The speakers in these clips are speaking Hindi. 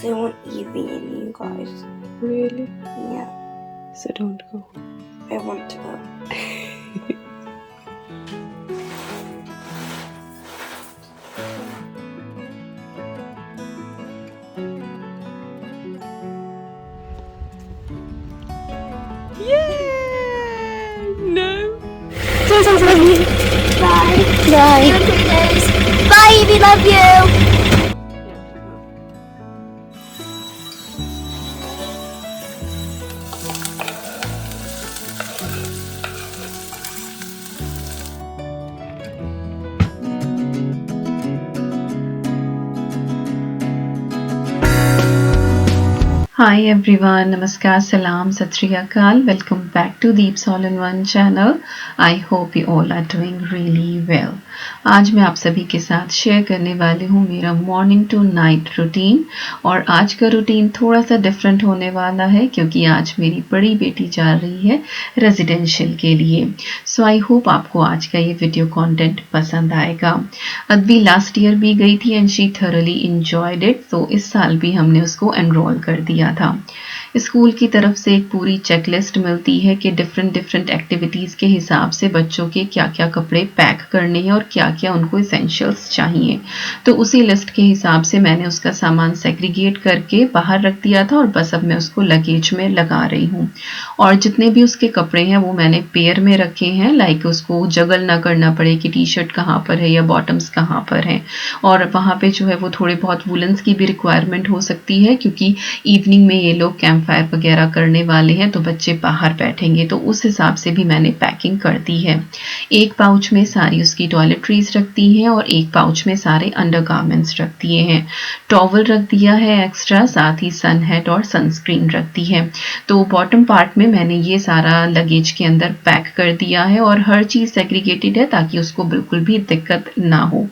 They want Evie and you guys. Really? Yeah, So don't go. I want to go. Yay! No. Bye. Bye. Bye, Evie, love you. Hi everyone, Namaskar, Salam, Sat Shri Akal. Welcome back to Deep's All in One channel. I hope you all are doing really well. आज मैं आप सभी के साथ शेयर करने वाली हूँ मेरा मॉर्निंग टू नाइट रूटीन। और आज का रूटीन थोड़ा सा डिफरेंट होने वाला है क्योंकि आज मेरी बड़ी बेटी जा रही है रेजिडेंशियल के लिए। सो आई होप आपको आज का ये वीडियो कंटेंट पसंद आएगा। अदबी लास्ट ईयर भी गई थी and she thoroughly enjoyed it, तो इस साल भी हमने उसको एनरोल कर दिया था। स्कूल की तरफ से एक पूरी चेकलिस्ट मिलती है कि डिफरेंट एक्टिविटीज़ के हिसाब से बच्चों के क्या क्या कपड़े पैक करने हैं और क्या क्या उनको इसेंशियल्स चाहिए। तो उसी लिस्ट के हिसाब से मैंने उसका सामान सेग्रीगेट करके बाहर रख दिया था और बस अब मैं उसको लगेज में लगा रही हूँ। और जितने भी उसके कपड़े हैं वो मैंने पेयर में रखे हैं, लाइक उसको जगल ना करना पड़े कि टी शर्ट कहाँ पर है या बॉटम्स कहाँ पर हैं। और वहाँ पे जो है वो थोड़े बहुत वुलन्स की भी रिक्वायरमेंट हो सकती है क्योंकि इवनिंग में ये लोग कैंप फायर वगैरह करने वाले हैं तो बच्चे बाहर बैठेंगे, तो उस हिसाब से भी मैंने पैकिंग कर दी है। एक पाउच में सारी उसकी टॉयलेटरीज रखती हैं और एक पाउच में सारे अंडरगारमेंट्स रख दिए हैं। टॉवल रख दिया है एक्स्ट्रा, साथ ही सन हेड और सनस्क्रीन रख दी है। तो बॉटम पार्ट में मैंने ये सारा लगेज के अंदर पैक कर दिया है और हर चीज़ सेग्रीगेटेड है ताकि उसको बिल्कुल भी दिक्कत ना हो।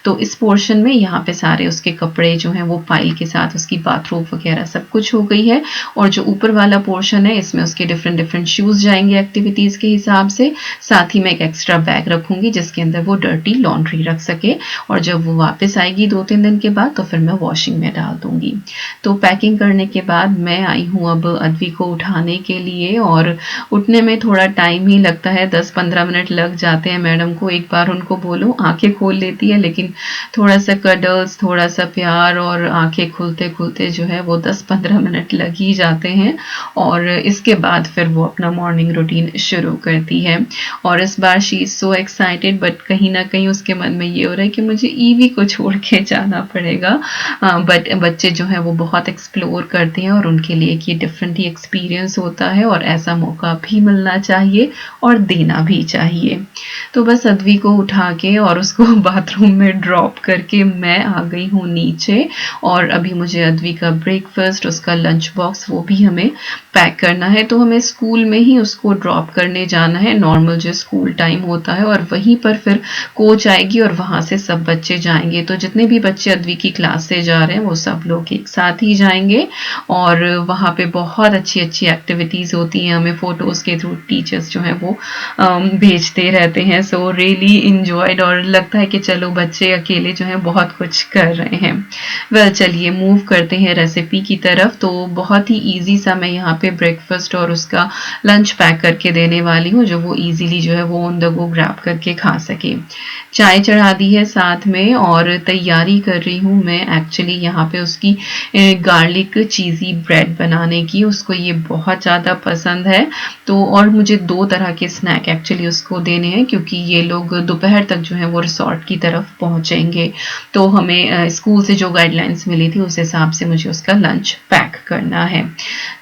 तो इस पोर्शन में यहाँ पे सारे उसके कपड़े जो हैं वो पाइल के साथ उसकी बाथरूम वगैरह सब कुछ हो गई है। और जो ऊपर वाला पोर्शन है इसमें उसके डिफरेंट शूज़ जाएंगे एक्टिविटीज़ के हिसाब से। साथ ही मैं एक एक्स्ट्रा बैग रखूंगी जिसके अंदर वो डर्टी लॉन्ड्री रख सके और जब वो वापस आएगी 2-3 दिन के बाद तो फिर मैं वॉशिंग में डाल दूंगी। तो पैकिंग करने के बाद मैं आई हूँ अब अदवी को उठाने के लिए और उठने में थोड़ा टाइम ही लगता है, 10-15 मिनट लग जाते हैं। मैडम को एक बार उनको बोलो आंखें खोल लेती है लेकिन थोड़ा सा कडल्स, थोड़ा सा प्यार और आंखें खुलते खुलते जो है वो 10-15 मिनट लग ही जाते हैं और इसके बाद फिर वो अपना मॉर्निंग रूटीन शुरू करती है। और इस बार she is so excited but कहीं ना कहीं उसके मन में ये हो रहा है कि मुझे ईवी को छोड़ के जाना पड़ेगा। बट बच्चे जो हैं वो बहुत एक्सप्लोर करते हैं और उनके लिए ये डिफरेंट ही एक्सपीरियंस होता है और ऐसा मौका भी मिलना चाहिए और देना भी चाहिए। तो बस अदवी को उठा के और उसको बाथरूम में ड्रॉप करके मैं आ गई हूँ नीचे और अभी मुझे अदवी का ब्रेकफास्ट, उसका लंच बॉक्स वो भी हमें पैक करना है। तो हमें स्कूल में ही उसको ड्रॉप करने जाना है, नॉर्मल जो स्कूल टाइम होता है, और वहीं पर फिर कोच आएगी और वहाँ से सब बच्चे जाएंगे। तो जितने भी बच्चे अदवी की क्लास से जा रहे हैं वो सब लोग एक साथ ही जाएंगे और वहाँ पे बहुत अच्छी एक्टिविटीज़ होती हैं। हमें फ़ोटोज़ के थ्रू टीचर्स जो हैं वो भेजते रहते हैं। सो रियली इंजॉयड और लगता है कि चलो बच्चे अकेले जो हैं बहुत कुछ कर रहे हैं। वेल चलिए मूव करते हैं रेसिपी की तरफ। तो बहुत ही ईजी सा मैं यहाँ पे ब्रेकफास्ट और उसका लंच पैक करके देने वाली हूँ जो वो ईजीली जो है वो ऑन द गो ग्रैब करके खा सके। चाय चढ़ा दी है साथ में और तैयारी कर रही हूँ मैं एक्चुअली यहाँ पे उसकी गार्लिक चीज़ी ब्रेड बनाने की। उसको ये बहुत ज़्यादा पसंद है। तो और मुझे 2 तरह के स्नैक एक्चुअली उसको देने हैं क्योंकि ये लोग दोपहर तक जो है वो रिसोर्ट की तरफ पहुँचेंगे। तो हमें स्कूल से जो गाइडलाइंस मिली थी उस हिसाब से मुझे उसका लंच पैक करना है।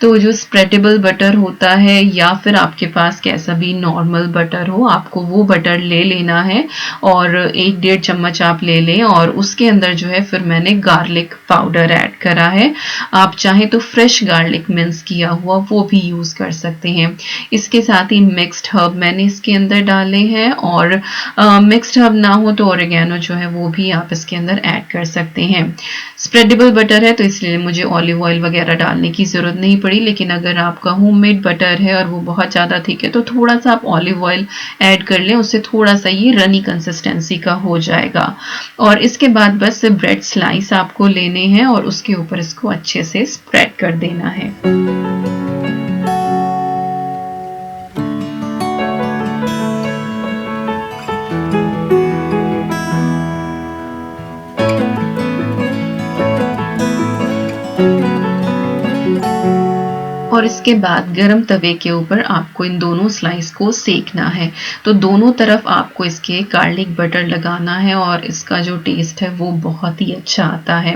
तो जो स्प्रेडेबल बटर होता है या फिर आपके पास कैसा भी नॉर्मल बटर हो, आपको वो बटर ले लेना है और 1-1.5 चम्मच आप ले लें और उसके अंदर जो है फिर मैंने गार्लिक पाउडर ऐड करा है। आप चाहें तो फ्रेश गार्लिक मिन्स किया हुआ वो भी यूज़ कर सकते हैं। इसके साथ ही मिक्स्ड हर्ब मैंने इसके अंदर डाले हैं और मिक्स्ड हर्ब ना हो तो ऑरिगेनो जो है वो भी आप इसके अंदर ऐड कर सकते हैं। स्प्रेडेबल बटर है तो इसलिए मुझे ऑलिव ऑयल वगैरह डालने की ज़रूरत नहीं पड़ी, लेकिन अगर आपका होममेड बटर है और वो बहुत ज़्यादा थिक है तो थोड़ा सा आप ऑलिव ऑयल ऐड कर लें, उससे थोड़ा सा ये रनी कंसिस्टेंसी का हो जाएगा। और इसके बाद बस ब्रेड स्लाइस आपको लेने हैं और उसके ऊपर इसको अच्छे से स्प्रेड कर देना है। और इसके बाद गरम तवे के ऊपर आपको इन दोनों स्लाइस को सेकना है। तो दोनों तरफ आपको इसके गार्लिक बटर लगाना है और इसका जो टेस्ट है वो बहुत ही अच्छा आता है।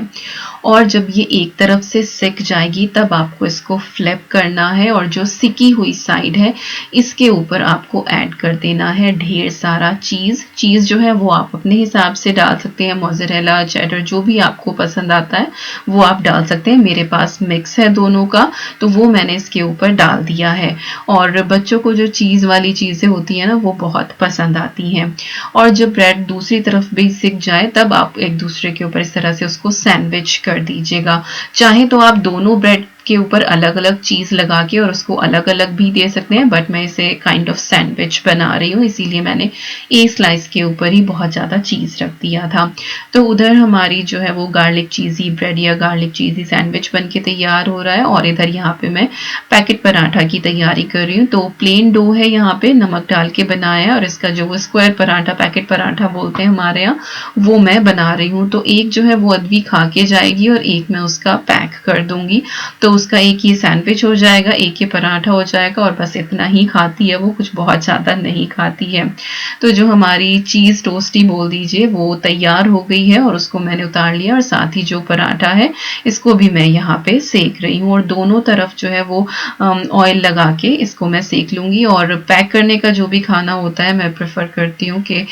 और जब ये एक तरफ से सिक जाएगी तब आपको इसको फ्लिप करना है और जो सिकी हुई साइड है इसके ऊपर आपको ऐड कर देना है ढेर सारा चीज़ जो है वो आप अपने हिसाब से डाल सकते हैं, मोज़रेला, चेडर, जो भी आपको पसंद आता है वो आप डाल सकते हैं। मेरे पास मिक्स है दोनों का, तो वो मैंने इसके ऊपर डाल दिया है। और बच्चों को जो चीज़ वाली चीज़ें होती हैं ना वो बहुत पसंद आती हैं। और जब ब्रेड दूसरी तरफ भी सिक जाए तब आप एक दूसरे के ऊपर इस तरह से उसको सैंडविच कर दीजिएगा। चाहे तो आप दोनों ब्रेड के ऊपर अलग अलग चीज़ लगा के और उसको अलग अलग भी दे सकते हैं, बट मैं इसे काइंड ऑफ सैंडविच बना रही हूँ, इसीलिए मैंने एक स्लाइस के ऊपर ही बहुत ज़्यादा चीज़ रख दिया था। तो उधर हमारी जो है वो गार्लिक चीज़ी ब्रेड या गार्लिक चीज़ी सैंडविच बन के तैयार हो रहा है। और इधर यहाँ पे मैं पैकेट पराठा की तैयारी कर रही हूँ। तो प्लेन डो है, यहाँ पे नमक डाल के बनाया है और इसका जो वो स्क्वायर पराठा, पैकेट पराठा बोलते हैं हमारे यहाँ, वो मैं बना रही हूँ। तो एक जो है वो अदवी खा के जाएगी और एक मैं उसका पैक कर दूंगी, तो उसका एक ये सैंडविच हो जाएगा, एक ये पराठा हो जाएगा। और बस इतना ही खाती है वो, कुछ बहुत ज़्यादा नहीं खाती है। तो जो हमारी चीज़ टोस्टी बोल दीजिए वो तैयार हो गई है और उसको मैंने उतार लिया। और साथ ही जो पराठा है इसको भी मैं यहाँ पे सेक रही हूँ और दोनों तरफ जो है वो ऑयल लगा के इसको मैं सेक लूँगी। और पैक करने का जो भी खाना होता है मैं प्रेफर करती हूँ कि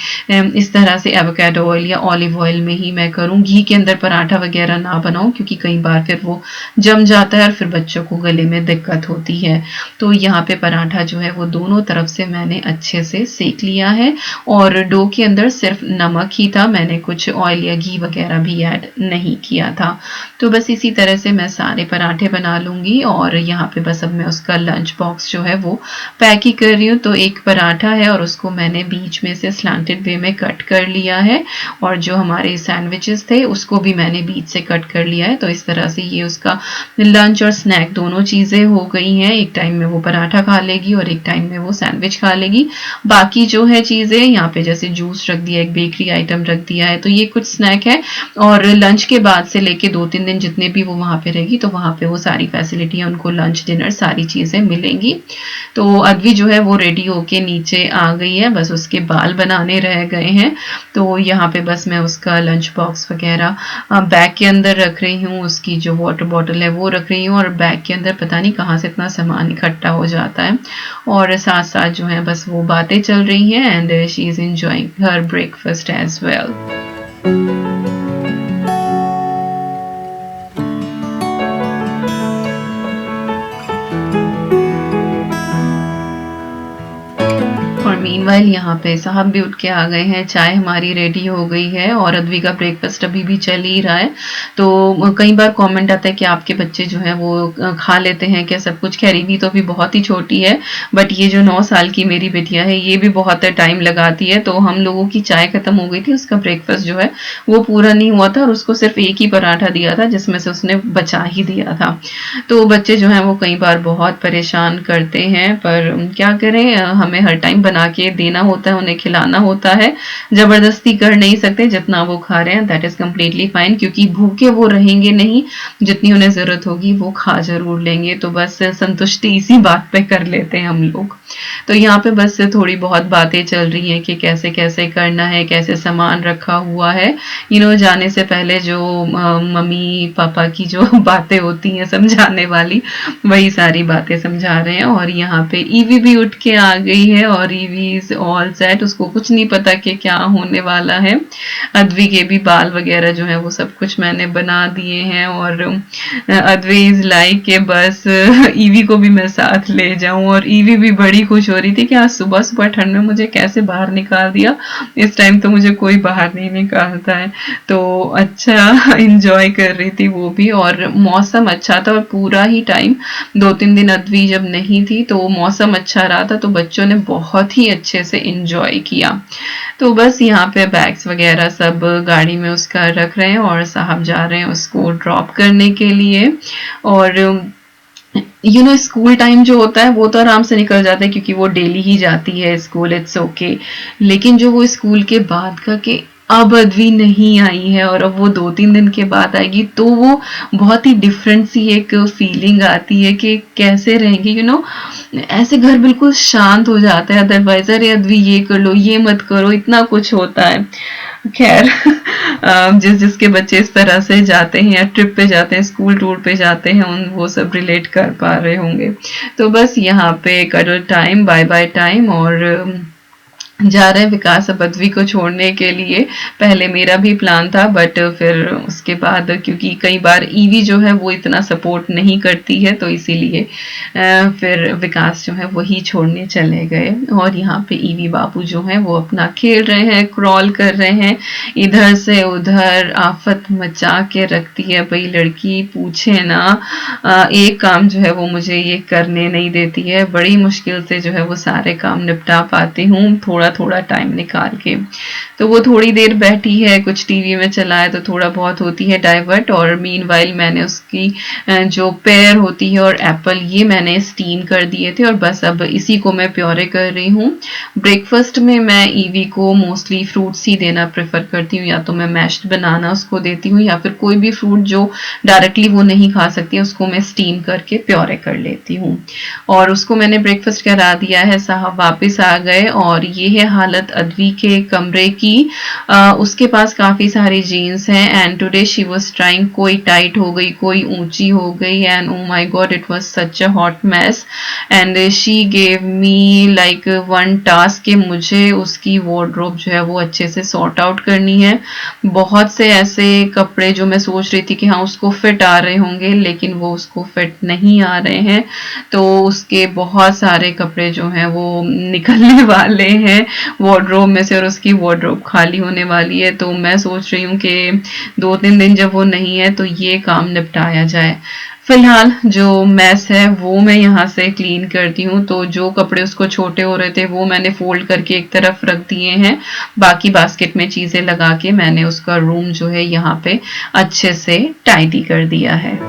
इस तरह से एवोकाडो ऑयल या ऑलिव ऑयल में ही मैं करूँ, घी के अंदर पराठा वगैरह ना बनाऊँ, क्योंकि कई बार फिर वो जम जाता है और फिर बच्चों को गले में दिक्कत होती है। तो यहाँ पे पराठा जो है वो दोनों तरफ से मैंने अच्छे से सेक लिया है और डो के अंदर सिर्फ नमक ही था, मैंने कुछ ऑयल या घी वगैरह भी ऐड नहीं किया था। तो बस इसी तरह से मैं सारे पराठे बना लूँगी। और यहाँ पे बस अब मैं उसका लंच बॉक्स जो है वो पैक ही कर रही हूँ। तो एक पराठा है और उसको मैंने बीच में से स्लैंटेड वे में कट कर लिया है और जो हमारे सैंडविचेस थे उसको भी मैंने बीच से कट कर लिया है। तो इस तरह से ये उसका लंच और स्नैक दोनों चीज़ें हो गई हैं। एक टाइम में वो पराठा खा लेगी और एक टाइम में वो सैंडविच खा लेगी। बाकी जो है चीज़ें यहाँ पे जैसे जूस रख दिया, एक बेकरी आइटम रख दिया है, तो ये कुछ स्नैक है। और लंच के बाद से लेके 2-3 दिन जितने भी वो वहाँ पे रहेगी तो वहाँ पे वो सारी फैसिलिटी है, उनको लंच डिनर सारी चीज़ें मिलेंगी। तो अदवी जो है वो रेडी होके नीचे आ गई है, बस उसके बाल बनाने रह गए हैं। तो यहाँ पे बस मैं उसका लंच बॉक्स वगैरह बैग के अंदर रख रही हूँ, उसकी जो वाटर बॉटल है वो रख रही हूँ और बैग के अंदर पता नहीं कहाँ से इतना सामान इकट्ठा हो जाता है। और साथ साथ जो है बस वो बातें चल रही हैं and she is enjoying her breakfast as well. Meanwhile यहाँ पे साहब भी उठ के आ गए हैं, चाय हमारी रेडी हो गई है और अदवी का ब्रेकफास्ट अभी भी चल ही रहा है। तो कई बार कमेंट आता है कि आपके बच्चे जो है वो खा लेते हैं क्या सब कुछ। खैर भी तो अभी बहुत ही छोटी है, बट ये जो 9 साल की मेरी बेटिया है ये भी बहुत टाइम लगाती है। तो हम लोगों की चाय खत्म हो गई थी, उसका ब्रेकफास्ट जो है वो पूरा नहीं हुआ था और उसको सिर्फ एक ही पराठा दिया था जिसमें से उसने बचा ही दिया था। तो बच्चे जो है वो कई बार बहुत परेशान करते हैं, पर क्या करें, हमें हर टाइम बना के देना होता है, उन्हें खिलाना होता है, जबरदस्ती कर नहीं सकते। जितना वो खा रहे हैं दैट इज कम्प्लीटली फाइन, क्योंकि भूखे वो रहेंगे नहीं, जितनी उन्हें जरूरत होगी वो खा जरूर लेंगे। तो बस संतुष्टि इसी बात पे कर लेते हैं हम लोग। तो यहाँ पे बस थोड़ी बहुत बातें चल रही हैं कि कैसे कैसे करना है, कैसे सामान रखा हुआ है। जाने से पहले जो मम्मी पापा की जो बातें होती हैं समझाने वाली, वही सारी बातें समझा रहे हैं। और यहाँ पे ईवी भी उठ के आ गई है और ईवी इज ऑल सेट, उसको कुछ नहीं पता कि क्या होने वाला है। अदवी के भी बाल वगैरह जो है वो सब कुछ मैंने बना दिए हैं और अदवी इज लाइक के बस ईवी को भी मैं साथ ले जाऊं। और ईवी भी बड़ी बड़ी खुश हो रही थी कि आज सुबह सुबह ठंड में मुझे कैसे बाहर निकाल दिया, इस टाइम तो मुझे कोई बाहर नहीं निकालता है। तो अच्छा इंजॉय कर रही थी वो भी, और मौसम अच्छा था, और पूरा ही टाइम 2-3 दिन अद्वी जब नहीं थी तो मौसम अच्छा रहा था, तो बच्चों ने बहुत ही अच्छे से इंजॉय किया। तो बस यहाँ पे बैग्स वगैरह सब गाड़ी में उसका रख रहे हैं और साहब जा रहे हैं उसको ड्रॉप करने के लिए। और स्कूल टाइम जो होता है वो तो आराम से निकल जाता है क्योंकि वो डेली ही जाती है स्कूल, इट्स ओके। लेकिन जो वो स्कूल के बाद का कि अब अद्वी नहीं आई है और अब वो 2-3 दिन के बाद आएगी, तो वो बहुत ही डिफरेंट सी एक फीलिंग आती है कि कैसे रहेंगे। ऐसे घर बिल्कुल शांत हो जाता है, अदरवाइज अरे अद्वी ये कर लो, ये मत करो, इतना कुछ होता है। खैर जिसके बच्चे इस तरह से जाते हैं या ट्रिप पे जाते हैं, स्कूल टूर पे जाते हैं, उन वो सब रिलेट कर पा रहे होंगे। तो बस यहाँ पे करो टाइम, बाय बाय टाइम, और जा रहे विकास अब अद्वी को छोड़ने के लिए। पहले मेरा भी प्लान था, बट फिर उसके बाद क्योंकि कई बार ईवी जो है वो इतना सपोर्ट नहीं करती है, तो इसीलिए फिर विकास जो है वही छोड़ने चले गए। और यहाँ पे ईवी बाबू जो है वो अपना खेल रहे हैं, क्रॉल कर रहे हैं, इधर से उधर आफत मचा के रखती है भाई लड़की, पूछे ना। एक काम जो है वो मुझे ये करने नहीं देती है, बड़ी मुश्किल से जो है वो सारे काम निपटा पाती हूँ थोड़ा टाइम निकाल के। तो वो थोड़ी देर बैठी है, कुछ टीवी में चला है तो थोड़ा बहुत होती है डाइवर्ट, और मीनवाइल मैंने उसकी जो पेयर होती है और एप्पल, ये मैंने स्टीम कर दिए थे, और बस अब इसी को मैं प्योरे कर रही हूँ। ब्रेकफास्ट में मैं ईवी को मोस्टली फ्रूट्स ही देना प्रेफर करती हूँ, या तो मैं मैश्ड बनाना उसको देती हूँ, या फिर कोई भी फ्रूट जो डायरेक्टली वो नहीं खा सकती है उसको मैं स्टीम करके प्योरे कर लेती हूँ। और उसको मैंने ब्रेकफास्ट करा दिया है, साहब वापस आ गए, और ये है हालत अद्वी के कमरे की। उसके पास काफी सारी जीन्स हैं, and today she was trying, कोई टाइट हो गई, कोई ऊंची हो गई, and oh my god it was such a hot mess. And she gave me like one task कि मुझे उसकी वार्डरोब जो है वो अच्छे से सॉर्ट आउट करनी है। बहुत से ऐसे कपड़े जो मैं सोच रही थी कि हाँ उसको फिट आ रहे होंगे, लेकिन वो उसको फिट नहीं आ रहे हैं, तो उसके बहुत सारे कपड़े जो हैं वो निकलने वाले हैं वार्डरोब में से, और उसकी वार्डरोब खाली होने वाली है। तो मैं सोच रही हूँ कि 2-3 दिन जब वो नहीं है तो ये काम निपटाया जाए। फिलहाल जो मैस है वो मैं यहाँ से क्लीन करती हूँ। तो जो कपड़े उसको छोटे हो रहे थे वो मैंने फोल्ड करके एक तरफ रख दिए हैं, बाकी बास्केट में चीजें लगा के मैंने उसका रूम जो है यहाँ पे अच्छे से टाइडी कर दिया है।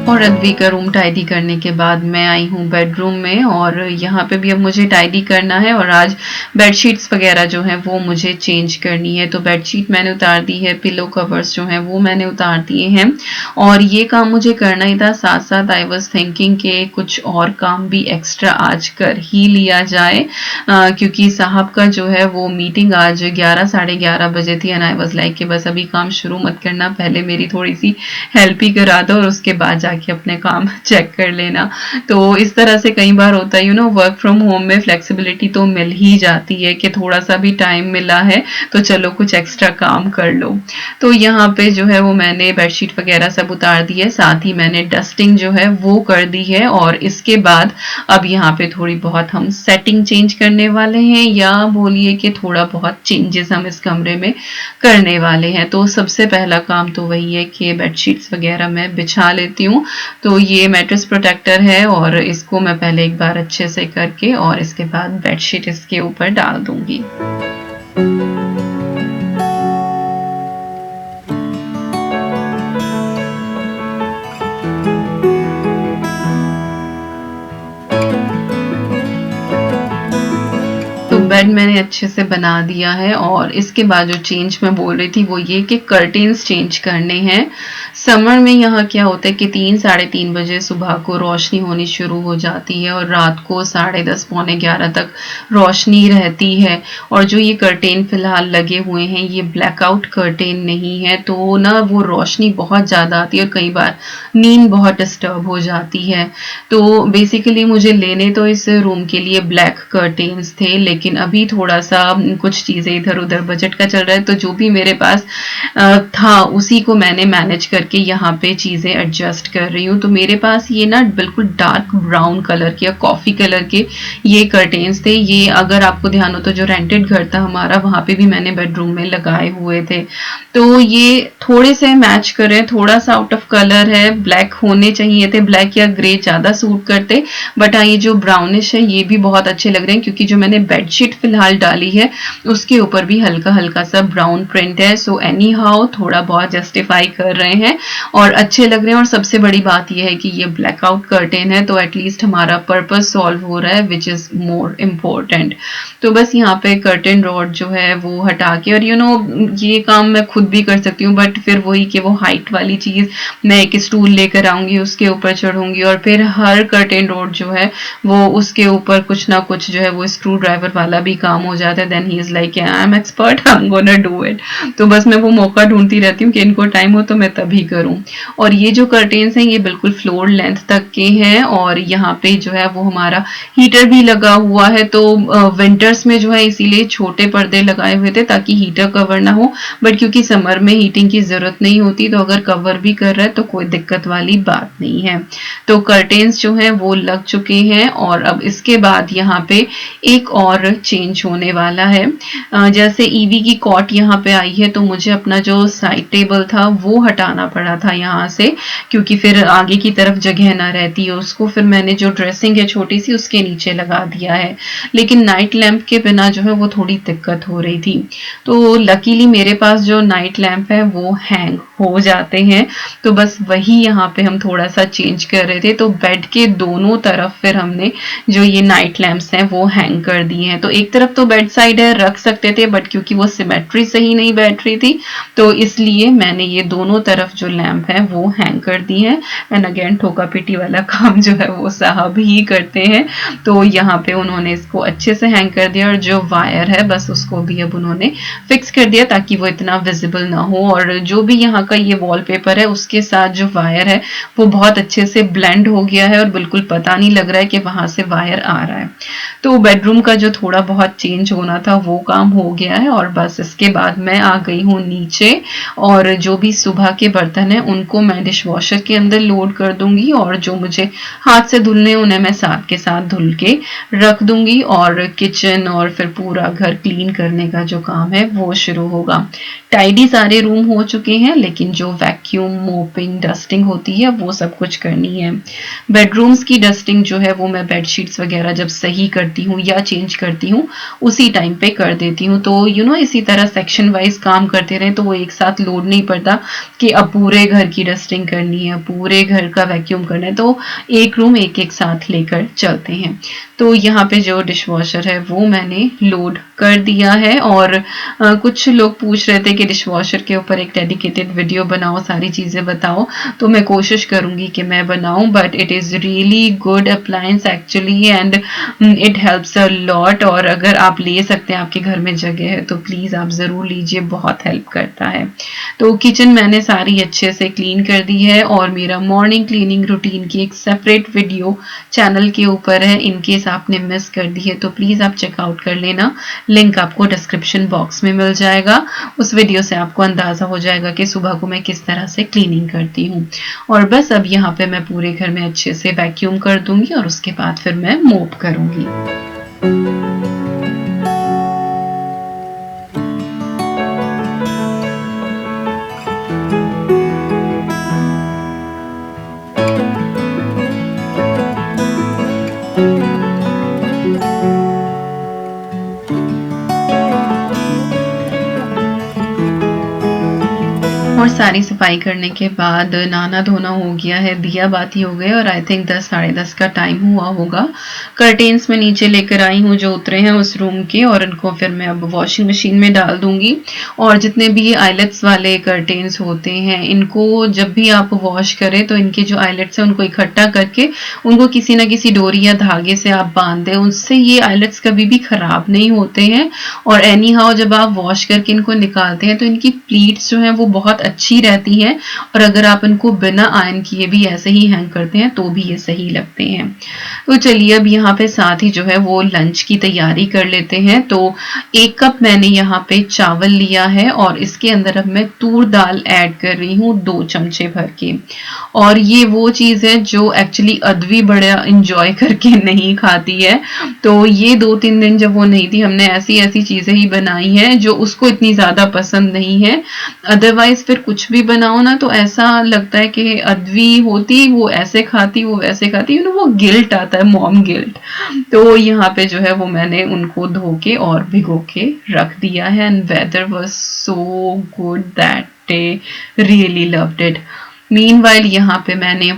और अद्वी का रूम टाइडी करने के बाद मैं आई हूँ बेडरूम में, और यहाँ पे भी अब मुझे टाइडी करना है, और आज बेडशीट्स वगैरह जो हैं वो मुझे चेंज करनी है। तो बेडशीट मैंने उतार दी है, पिलो कवर्स जो हैं वो मैंने उतार दिए हैं, और ये काम मुझे करना ही था। साथ साथ आई वाज थिंकिंग कि कुछ और काम भी एक्स्ट्रा आज कर ही लिया जाए, क्योंकि साहब का जो है वो मीटिंग आज 11-11:30 बजे थी, एंड आई वाज लाइक कि बस अभी काम शुरू मत करना, पहले मेरी थोड़ी सी हेल्प ही करा दो और उसके बाद जाके अपने काम चेक कर लेना। तो इस तरह से कई बार होता है वर्क फ्रॉम होम में फ्लेक्सिबिलिटी तो मिल ही जाती है कि थोड़ा सा भी टाइम मिला है तो चलो कुछ एक्स्ट्रा काम कर लो। तो यहाँ पे जो है वो मैंने बेडशीट वगैरह सब उतार दी है, साथ ही मैंने डस्टिंग जो है वो कर दी है, और इसके बाद अब यहाँ पे थोड़ी बहुत हम सेटिंग चेंज करने वाले हैं, या बोलिए कि थोड़ा बहुत चेंजेस हम इस कमरे में करने वाले हैं। तो सबसे पहला काम तो वही है कि बेडशीट्स वगैरह मैं बिछा लेती हूँ। तो ये मैट्रेस प्रोटेक्टर है, और इसको मैं पहले एक बार अच्छे से करके और इसके बाद बेडशीट इसके ऊपर डाल दूंगी। बेड मैंने अच्छे से बना दिया है, और इसके बाद जो चेंज मैं बोल रही थी वो ये कि कर्टेन्स चेंज करने हैं। समर में यहाँ क्या होता है कि 3-3:30 बजे सुबह को रोशनी होनी शुरू हो जाती है, और रात को 10:30-11 तक रोशनी रहती है। और जो ये कर्टेन फिलहाल लगे हुए हैं ये ब्लैकआउट कर्टेन नहीं है, तो ना वो रोशनी बहुत ज़्यादा आती है और कई बार नींद बहुत डिस्टर्ब हो जाती है। तो बेसिकली मुझे लेने तो इस रूम के लिए ब्लैक कर्टेन्स थे, लेकिन अभी थोड़ा सा कुछ चीज़ें इधर उधर बजट का चल रहा है, तो जो भी मेरे पास था उसी को मैंने मैनेज करके यहाँ पे चीज़ें एडजस्ट कर रही हूँ। तो मेरे पास ये ना बिल्कुल डार्क ब्राउन कलर के या कॉफ़ी कलर के ये कर्टेन्स थे। ये अगर आपको ध्यान हो तो जो रेंटेड घर था हमारा, वहाँ पे भी मैंने बेडरूम में लगाए हुए थे। तो ये थोड़े से मैच कर रहे हैं, थोड़ा सा आउट ऑफ कलर है, ब्लैक होने चाहिए थे, ब्लैक या ग्रे ज़्यादा सूट करते, बट हाँ ये जो ब्राउनिश है ये भी बहुत अच्छे लग रहे हैं, क्योंकि जो मैंने बेडशीट फिलहाल डाली है उसके ऊपर भी हल्का हल्का सा ब्राउन प्रिंट है। सो एनी हाउ थोड़ा बहुत जस्टिफाई कर रहे हैं और अच्छे लग रहे हैं। और सबसे बड़ी बात यह है कि ये ब्लैकआउट कर्टेन है, तो एटलीस्ट हमारा पर्पस सॉल्व हो रहा है, विच इज मोर इम्पोर्टेंट। तो बस यहाँ पे कर्टेन रॉड जो है वो हटा के, और ये काम मैं खुद भी कर सकती हूँ, बट फिर वही कि वो हाइट वाली चीज, मैं एक स्टूल लेकर आऊंगी, उसके ऊपर चढ़ूंगी और फिर हर कर्टेन रॉड जो है वो उसके ऊपर कुछ ना कुछ जो है वो स्क्रू ड्राइवर वाला भी काम हो जाता है। Then he is like I am expert, I am gonna do it. तो बस मैं वो मौका ढूंढती रहती हूँ कि इनको टाइम हो तो मैं तभी करूँ। और ये जो कर्टेन्स हैं ये बिल्कुल फ्लोर लेंथ तक के हैं, और यहाँ पे जो है वो हमारा हीटर भी लगा हुआ है। तो विंटर्स में जो है इसीलिए छोटे पर्दे लगाए हुए थे ताकि हीटर कवर ना हो, बट क्योंकि समर में हीटिंग की जरूरत नहीं होती, तो अगर कवर भी कर रहा है तो कोई दिक्कत वाली बात नहीं है। तो कर्टेन्स जो है वो लग चुके हैं, और अब इसके बाद यहाँ पे एक और चेंज होने वाला है। जैसे ईवी की कॉट यहाँ पे आई है, तो मुझे अपना जो साइड टेबल था वो हटाना पड़ा था यहाँ से, क्योंकि फिर आगे की तरफ जगह ना रहती है उसको। फिर मैंने जो ड्रेसिंग है छोटी सी उसके नीचे लगा दिया है, लेकिन नाइट लैंप के बिना जो है वो थोड़ी दिक्कत हो रही थी। तो लकीली मेरे पास जो नाइट लैंप है वो हैंग हो जाते हैं, तो बस वही यहाँ पे हम थोड़ा सा चेंज कर रहे थे। तो बेड के दोनों तरफ फिर हमने जो ये नाइट लैंप्स हैं वो हैंग कर दिए हैं। तो एक तरफ तो बेड साइड है, रख सकते थे, बट क्योंकि वो सिमेट्री सही नहीं बैठ रही थी, तो इसलिए मैंने ये दोनों तरफ जो लैंप है वो हैंग कर दिए हैं। एंड अगेन ठोका पीटी वाला काम जो है वो साहब ही करते हैं। तो यहाँ पे उन्होंने इसको अच्छे से हैंग कर दिया, और जो वायर है बस उसको भी अब उन्होंने फिक्स कर दिया ताकि वो इतना विजिबल ना हो। और जो भी यहाँ का ये वॉलपेपर है उसके साथ जो वायर है वो बहुत अच्छे से ब्लेंड हो गया है, और बिल्कुल पता नहीं लग रहा है कि वहां से वायर आ रहा है। तो बेडरूम का जो थोड़ा बहुत चेंज होना था वो काम हो गया है, और बस इसके बाद मैं आ गई हूँ नीचे, और जो भी सुबह के बर्तन है उनको मैं डिश वॉशर के अंदर लोड कर दूंगी, और जो मुझे हाथ से धुलने उन्हें मैं साथ के साथ धुल के रख दूंगी। और किचन और फिर पूरा घर क्लीन करने का जो काम है वो शुरू होगा। टाइडी सारे रूम हो चुके हैं, लेकिन जो वैक्यूम, मोपिंग, डस्टिंग होती है वो सब कुछ करनी है। बेडरूम्स की डस्टिंग जो है वो मैं बेडशीट्स वगैरह जब सही करती हूँ या चेंज करती हूँ उसी टाइम पे कर देती हूँ। तो इसी तरह सेक्शन वाइज काम करते रहे तो वो एक साथ लोड नहीं पड़ता कि अब पूरे घर की डस्टिंग करनी है, पूरे घर का वैक्यूम करना है, तो एक रूम एक एक साथ लेकर चलते हैं। तो यहाँ पे जो डिश वॉशर है वो मैंने लोड कर दिया है, और कुछ लोग पूछ रहे थे कि डिश वॉशर के ऊपर एक डेडिकेटेड वीडियो बनाओ, सारी चीज़ें बताओ, तो मैं कोशिश करूंगी कि मैं बनाऊं, but it is really good appliance actually, and it helps a lot. और अगर आप ले सकते हैं, आपके घर में जगह है, तो प्लीज़ आप ज़रूर लीजिए, बहुत हेल्प करता है। तो किचन मैंने सारी अच्छे से क्लीन कर दी है, और मेरा मॉर्निंग क्लीनिंग रूटीन की एक सेपरेट वीडियो चैनल के ऊपर है। इनकेस आपने मिस कर दी है तो प्लीज़ आप चेकआउट कर लेना, लिंक आपको डिस्क्रिप्शन बॉक्स में मिल जाएगा। उस वीडियो से आपको अंदाज़ा हो जाएगा कि सुबह को मैं किस तरह से क्लीनिंग करती हूँ। और बस अब यहाँ पे मैं पूरे घर में अच्छे से वैक्यूम कर दूंगी, और उसके बाद फिर मैं मोप करूंगी। और सारी सफाई करने के बाद नहाना धोना हो गया है, दिया बाती हो गए, और आई थिंक 10 साढ़े 10 का टाइम हुआ होगा। कर्टेन्स में नीचे लेकर आई हूँ जो उतरे हैं उस रूम के, और इनको फिर मैं अब वॉशिंग मशीन में डाल दूंगी। और जितने भी आइलेट्स वाले कर्टेन्स होते हैं, इनको जब भी आप वॉश करें तो इनके जो आइलेट्स हैं उनको इकट्ठा करके उनको किसी ना किसी डोरी या धागे से आप बांध दें, उससे ये आइलेट्स कभी भी खराब नहीं होते हैं। और एनी हाउ जब आप वॉश करके इनको निकालते हैं तो इनकी प्लीट्स जो हैं वो बहुत अच्छी रहती है, और अगर आप इनको बिना आयरन किए भी ऐसे ही हैंग करते हैं तो भी ये सही लगते हैं। तो चलिए अब यहाँ पे साथ ही जो है वो लंच की तैयारी कर लेते हैं। तो 1 कप मैंने यहाँ पे चावल लिया है और इसके अंदर अब मैं तूर दाल ऐड कर रही हूँ 2 चमचे भर के। और ये वो चीज़ है जो एक्चुअली अदवी बड़ा इंजॉय करके नहीं खाती है। तो ये 2-3 दिन जब वो नहीं थी, हमने ऐसी ऐसी चीज़ें ही बनाई हैं जो उसको इतनी ज़्यादा पसंद नहीं है। अदरवाइज फिर कुछ भी बनाओ ना तो ऐसा लगता है कि अदवी होती, वो ऐसे खाती, वो वैसे खाती, वो गिल्ट आता है, मॉम गिल्ट। तो यहाँ पे जो है वो मैंने उनको धो के और भिगो के रख दिया है। And weather was so good that day, really loved it. Meanwhile यहाँ पे मैंने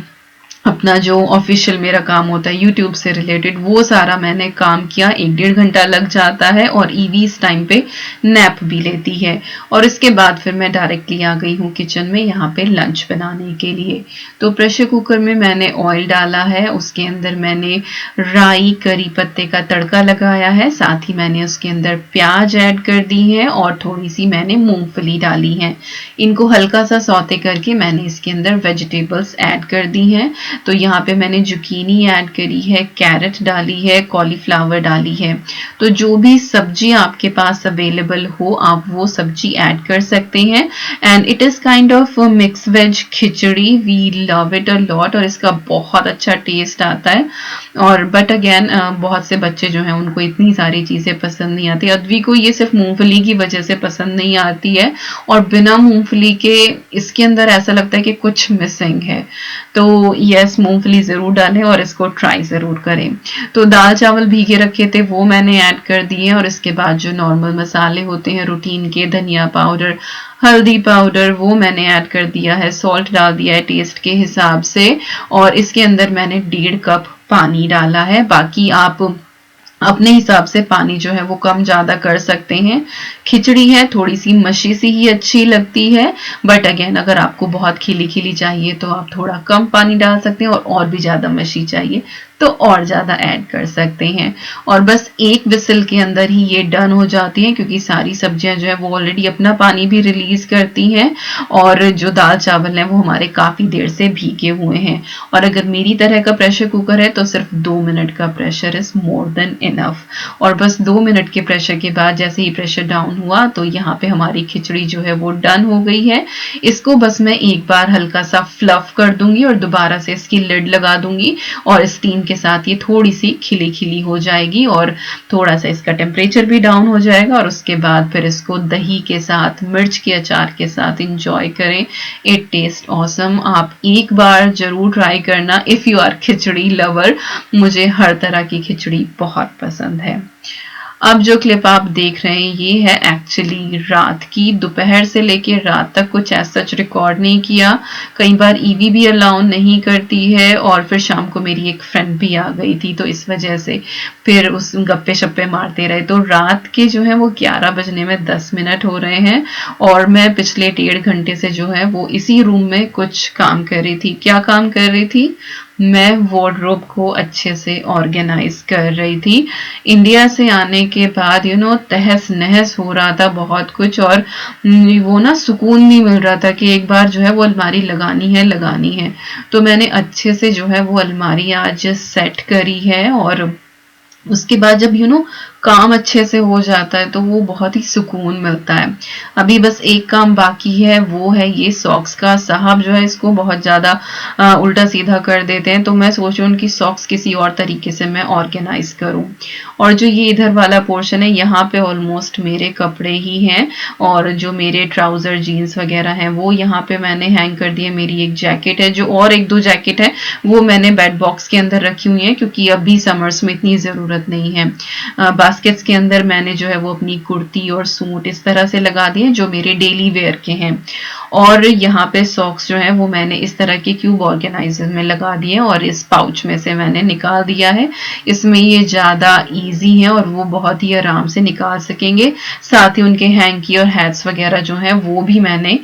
अपना जो ऑफिशियल मेरा काम होता है यूट्यूब से रिलेटेड, वो सारा मैंने काम किया। 1-1.5 घंटा लग जाता है और ईवी इस टाइम पे नैप भी लेती है। और इसके बाद फिर मैं डायरेक्टली आ गई हूँ किचन में यहाँ पे लंच बनाने के लिए। तो प्रेशर कुकर में मैंने ऑयल डाला है, उसके अंदर मैंने राई करी पत्ते का तड़का लगाया है, साथ ही मैंने उसके अंदर प्याज ऐड कर दी है और थोड़ी सी मैंने मूंगफली डाली है। इनको हल्का सा सौते करके मैंने इसके अंदर वेजिटेबल्स ऐड कर दी हैं। तो यहाँ पे मैंने जुकीनी ऐड करी है, कैरेट डाली है, कॉलीफ्लावर डाली है। तो जो भी सब्जी आपके पास अवेलेबल हो आप वो सब्जी ऐड कर सकते हैं। And it is kind of mix veg khichdi, we love it a lot और इसका बहुत अच्छा टेस्ट आता है। और बट अगेन बहुत से बच्चे जो हैं उनको इतनी सारी चीज़ें पसंद नहीं आती। अद्वी को ये सिर्फ मूंगफली की वजह से पसंद नहीं आती है और बिना मूंगफली के इसके अंदर ऐसा लगता है कि कुछ मिसिंग है। तो यस, मूंगफली ज़रूर डालें और इसको ट्राई ज़रूर करें। तो दाल चावल भीगे रखे थे वो मैंने ऐड कर दिए और इसके बाद जो नॉर्मल मसाले होते हैं रूटीन के, धनिया पाउडर, हल्दी पाउडर, वो मैंने ऐड कर दिया है, सॉल्ट डाल दिया है टेस्ट के हिसाब से। और इसके अंदर मैंने 1.5 कप पानी डाला है। बाकी आप अपने हिसाब से पानी जो है वो कम ज़्यादा कर सकते हैं। खिचड़ी है थोड़ी सी मशी सी ही अच्छी लगती है, बट अगेन अगर आपको बहुत खिली खिली चाहिए तो आप थोड़ा कम पानी डाल सकते हैं, और भी ज़्यादा मशी चाहिए तो और ज़्यादा ऐड कर सकते हैं। और बस 1 विसल के अंदर ही ये डन हो जाती हैं, क्योंकि सारी सब्जियां जो है वो ऑलरेडी अपना पानी भी रिलीज करती हैं और जो दाल चावल हैं वो हमारे काफ़ी देर से भीगे हुए हैं। और अगर मेरी तरह का प्रेशर कुकर है तो सिर्फ 2 मिनट का pressure is more than enough. और बस 2 मिनट के प्रेशर के बाद जैसे ही प्रेशर डाउन हुआ तो यहाँ पे हमारी खिचड़ी जो है वो डन हो गई है। इसको बस मैं एक बार हल्का सा फ्लफ कर दूंगी और दोबारा से इसकी लिड लगा दूंगी और स्टीम के साथ ये थोड़ी सी खिली खिली हो जाएगी और थोड़ा सा इसका टेम्परेचर भी डाउन हो जाएगा। और उसके बाद फिर इसको दही के साथ, मिर्च के अचार के साथ इंजॉय करें। It taste awesome. आप एक बार जरूर ट्राई करना if you are khichdi lover. मुझे हर तरह की खिचड़ी बहुत पसंद है। अब जो क्लिप आप देख रहे हैं ये है एक्चुअली रात की। दोपहर से लेके रात तक कुछ ऐसा सच रिकॉर्ड नहीं किया, कई बार ईवी भी अलाउ नहीं करती है और फिर शाम को मेरी एक फ्रेंड भी आ गई थी तो इस वजह से फिर उस गप्पे शप्पे मारते रहे। तो रात के जो है वो 11 बजने में 10 मिनट हो रहे हैं और मैं पिछले 1.5 घंटे से जो है वो इसी रूम में कुछ काम कर रही थी। क्या काम कर रही थी? मैं वार्डरोब को अच्छे से ऑर्गेनाइज कर रही थी। इंडिया से आने के बाद तहस नहस हो रहा था बहुत कुछ और वो ना सुकून नहीं मिल रहा था कि एक बार जो है वो अलमारी लगानी है। तो मैंने अच्छे से जो है वो अलमारी आज सेट करी है और उसके बाद जब काम अच्छे से हो जाता है तो वो बहुत ही सुकून मिलता है। अभी बस एक काम बाकी है, वो है ये सॉक्स का। साहब जो है इसको बहुत ज़्यादा उल्टा सीधा कर देते हैं, तो मैं सोच रही हूँ उनकी सॉक्स किसी और तरीके से मैं ऑर्गेनाइज करूँ। और जो ये इधर वाला पोर्शन है यहाँ पे ऑलमोस्ट मेरे कपड़े ही हैं और जो मेरे ट्राउज़र जीन्स वगैरह हैं वो यहाँ पे मैंने हैंग कर दिए। मेरी एक जैकेट है, जो और 1-2 जैकेट है वो मैंने बेड बॉक्स के अंदर रखी हुई है क्योंकि अभी समर्स में इतनी ज़रूरत नहीं है। बास्केट्स के अंदर मैंने जो है वो अपनी कुर्ती और सूट इस तरह से लगा दिए जो मेरे डेली वेयर के हैं। और यहाँ पे सॉक्स जो है वो मैंने इस तरह के क्यूब ऑर्गेनाइजर में लगा दिए और इस पाउच में से मैंने निकाल दिया है। इसमें ये ज़्यादा इजी है और वो बहुत ही आराम से निकाल सकेंगे। साथ ही उनके हैंकी और हैट्स वगैरह जो हैं वो भी मैंने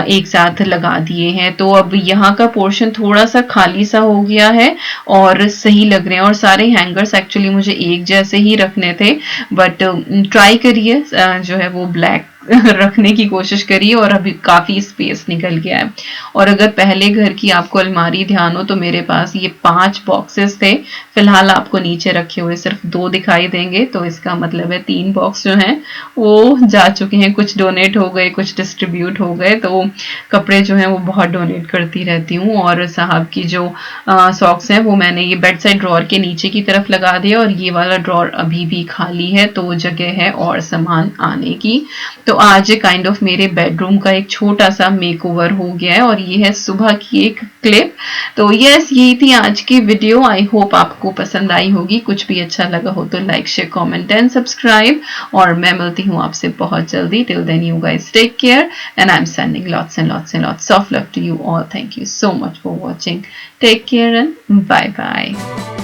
एक साथ लगा दिए हैं। तो अब यहाँ का पोर्शन थोड़ा सा खाली सा हो गया है और सही लग रहे हैं। और सारे हैंगर्स एक्चुअली मुझे एक जैसे ही रखने थे, बट ट्राई करिए जो है वो ब्लैक रखने की कोशिश करी और अभी काफी स्पेस निकल गया है। और अगर पहले घर की आपको अलमारी ध्यान हो तो मेरे पास ये 5 बॉक्सेस थे। फिलहाल आपको नीचे रखे हुए सिर्फ 2 दिखाई देंगे, तो इसका मतलब है 3 बॉक्स जो हैं वो जा चुके हैं। कुछ डोनेट हो गए, कुछ डिस्ट्रीब्यूट हो गए। तो कपड़े जो हैं वो बहुत डोनेट करती रहती हूँ। और साहब की जो सॉक्स हैं वो मैंने ये बेड साइड ड्रॉर के नीचे की तरफ लगा दिया, और ये वाला ड्रॉर अभी भी खाली है, तो जगह है और सामान आने की। तो आज काइंड ऑफ मेरे बेडरूम का एक छोटा सा मेकओवर हो गया है, और ये है सुबह की एक क्लिप। तो यस, यही थी आज की वीडियो। आई होप आपको पसंद आई होगी। कुछ भी अच्छा लगा हो तो like, share, comment and subscribe. और मैं मिलती हूँ आपसे बहुत जल्दी। Till then you guys take care and I am sending lots and lots and lots of love to you all. Thank you so much for watching. Take care and bye bye.